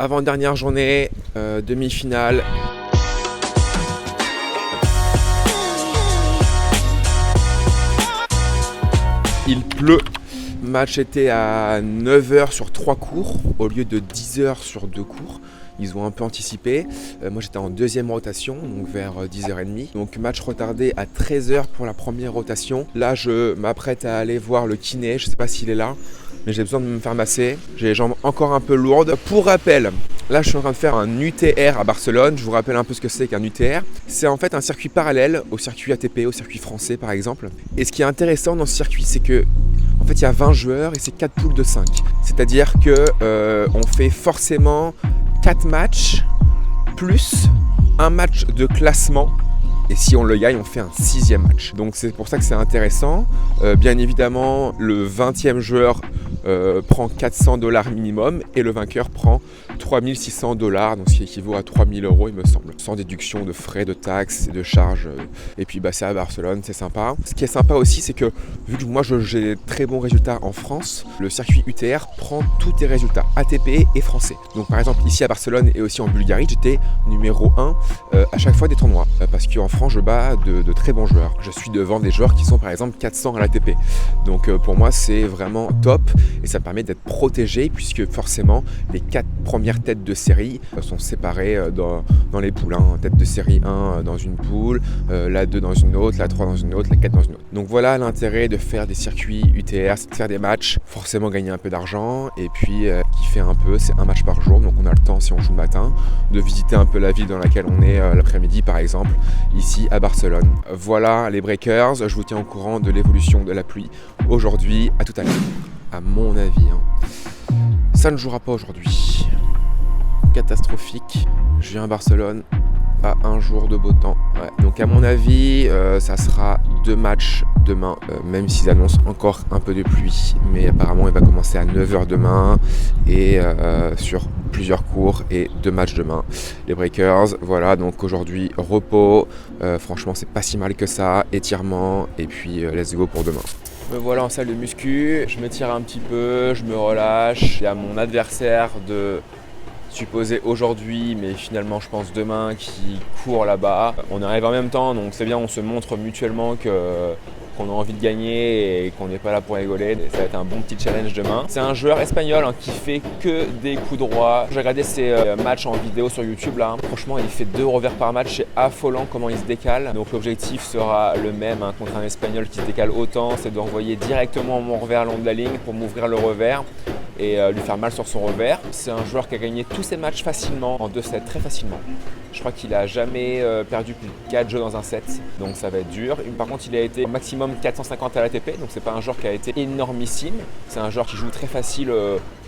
Avant-dernière journée, demi-finale. Il pleut. Le match était à 9h sur 3 cours au lieu de 10h sur 2 cours. Ils ont un peu anticipé. Moi j'étais en deuxième rotation, donc vers 10h30. Donc match retardé à 13h pour la première rotation. Là je m'apprête à aller voir le kiné, je ne sais pas s'il est là, mais j'ai besoin de me faire masser. J'ai les jambes encore un peu lourdes. Pour rappel, là je suis en train de faire un UTR à Barcelone. Je vous rappelle un peu ce que c'est qu'un UTR. C'est en fait un circuit parallèle au circuit ATP, au circuit français par exemple. Et ce qui est intéressant dans ce circuit, c'est que en fait il y a 20 joueurs et c'est 4 poules de 5. C'est-à-dire que on fait forcément 4 matchs plus un match de classement. Et si on le gagne, on fait un 6e match. Donc c'est pour ça que c'est intéressant. Bien évidemment, le 20e joueur prend $400 minimum et le vainqueur prend $3600, donc ce qui équivaut à 3000 €, il me semble. Sans déduction de frais, de taxes et de charges. Et puis c'est à Barcelone, c'est sympa. Ce qui est sympa aussi, c'est que vu que moi j'ai des très bons résultats en France, le circuit UTR prend tous tes résultats ATP et français. Donc par exemple ici à Barcelone et aussi en Bulgarie, j'étais numéro 1 à chaque fois des tournois. Parce qu'en France, je bats de très bons joueurs. Je suis devant des joueurs qui sont par exemple 400 à l'ATP. Donc pour moi, c'est vraiment top et ça permet d'être protégé puisque forcément, les 4 premières têtes de série sont séparées dans les poules. Tête de série 1 dans une poule, la 2 dans une autre, la 3 dans une autre, la 4 dans une autre. Donc voilà l'intérêt de faire des circuits UTR, c'est de faire des matchs, forcément gagner un peu d'argent et puis kiffer un peu. C'est un match par jour, donc on a le temps si on joue le matin de visiter un peu la ville dans laquelle on est l'après-midi par exemple, ici à Barcelone. Voilà les breakers, je vous tiens au courant de l'évolution de la pluie aujourd'hui, à tout à l'heure. À mon avis, ça ne jouera pas aujourd'hui. Catastrophique. Je viens à Barcelone à un jour de beau temps. Ouais. Donc à mon avis, ça sera 2 matchs demain, même s'ils annoncent encore un peu de pluie. Mais apparemment, il va commencer à 9h demain et sur plusieurs cours et 2 matchs demain. Les breakers, voilà, donc aujourd'hui, repos. Franchement, c'est pas si mal que ça. Étirement et puis let's go pour demain. Me voilà en salle de muscu, je m'étire un petit peu, je me relâche. Il y a mon adversaire de supposé aujourd'hui, mais finalement je pense demain, qui court là-bas. On arrive en même temps, donc c'est bien, on se montre mutuellement qu'on a envie de gagner et qu'on n'est pas là pour rigoler. Ça va être un bon petit challenge demain. C'est un joueur espagnol qui fait que des coups droits. J'ai regardé ses matchs en vidéo sur YouTube là. Franchement, il fait 2 revers par match. C'est affolant comment il se décale. Donc l'objectif sera le même contre un espagnol qui se décale autant, c'est d'envoyer directement mon revers le long de la ligne pour m'ouvrir le revers et lui faire mal sur son revers. C'est un joueur qui a gagné tous ses matchs facilement, en 2 sets, très facilement. Je crois qu'il n'a jamais perdu plus de 4 jeux dans un set, donc ça va être dur. Par contre, il a été au maximum 450 à l'ATP, donc c'est pas un joueur qui a été énormissime. C'est un joueur qui joue très facile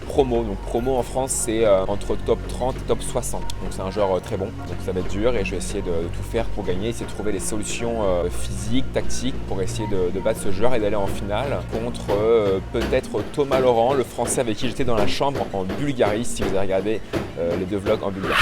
promo. Donc promo en France, c'est entre top 30 et top 60. Donc c'est un joueur très bon, donc ça va être dur et je vais essayer de tout faire pour gagner, essayer de trouver des solutions physiques, tactiques pour essayer de battre ce joueur et d'aller en finale contre peut-être Thomas Laurent, le Français avec qui j'étais dans la chambre en Bulgarie, si vous avez regardé les 2 vlogs en Bulgarie.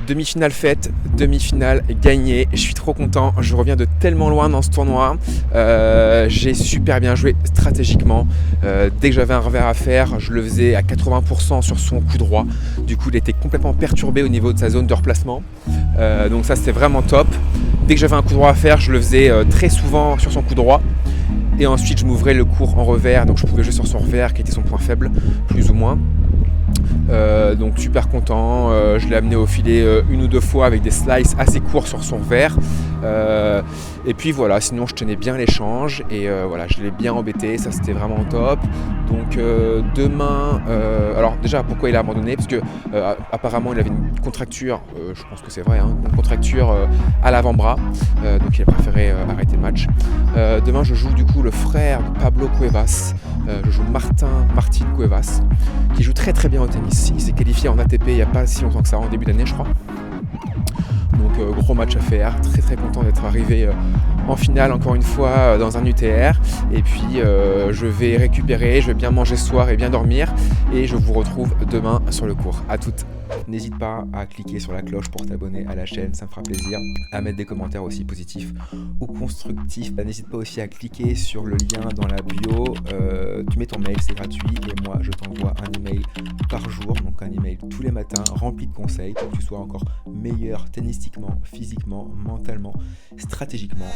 Demi-finale faite, demi-finale gagnée, je suis trop content, je reviens de tellement loin dans ce tournoi, j'ai super bien joué stratégiquement, dès que j'avais un revers à faire, je le faisais à 80% sur son coup droit, du coup il était complètement perturbé au niveau de sa zone de replacement, donc ça c'était vraiment top. Dès que j'avais un coup droit à faire, je le faisais très souvent sur son coup droit, et ensuite je m'ouvrais le court en revers, donc je pouvais jouer sur son revers qui était son point faible, plus ou moins. Donc super content, je l'ai amené au filet une ou deux fois avec des slices assez courts sur son revers, et puis voilà, sinon je tenais bien l'échange et voilà, je l'ai bien embêté, ça c'était vraiment top. Donc demain, alors déjà pourquoi il a abandonné, parce que apparemment il avait une contracture, je pense que c'est vrai, hein, une contracture à l'avant-bras, donc il a préféré arrêter le match. Demain je joue du coup le frère de Pablo Cuevas, je joue Martin Cuevas, qui joue très très bien au tennis. Il s'est qualifié en ATP il n'y a pas si longtemps que ça, en début d'année je crois. Donc gros match à faire, très très content d'être arrivé en finale encore une fois dans un UTR. Et puis je vais récupérer, je vais bien manger ce soir et bien dormir. Et je vous retrouve demain sur le court. À toutes. N'hésite pas à cliquer sur la cloche pour t'abonner à la chaîne, ça me fera plaisir. À mettre des commentaires aussi positifs ou constructifs. N'hésite pas aussi à cliquer sur le lien dans la bio. Tu mets ton mail, c'est gratuit. Et moi, je t'envoie un email par jour. Donc un email tous les matins rempli de conseils pour que tu sois encore meilleur tennistiquement, physiquement, mentalement, stratégiquement.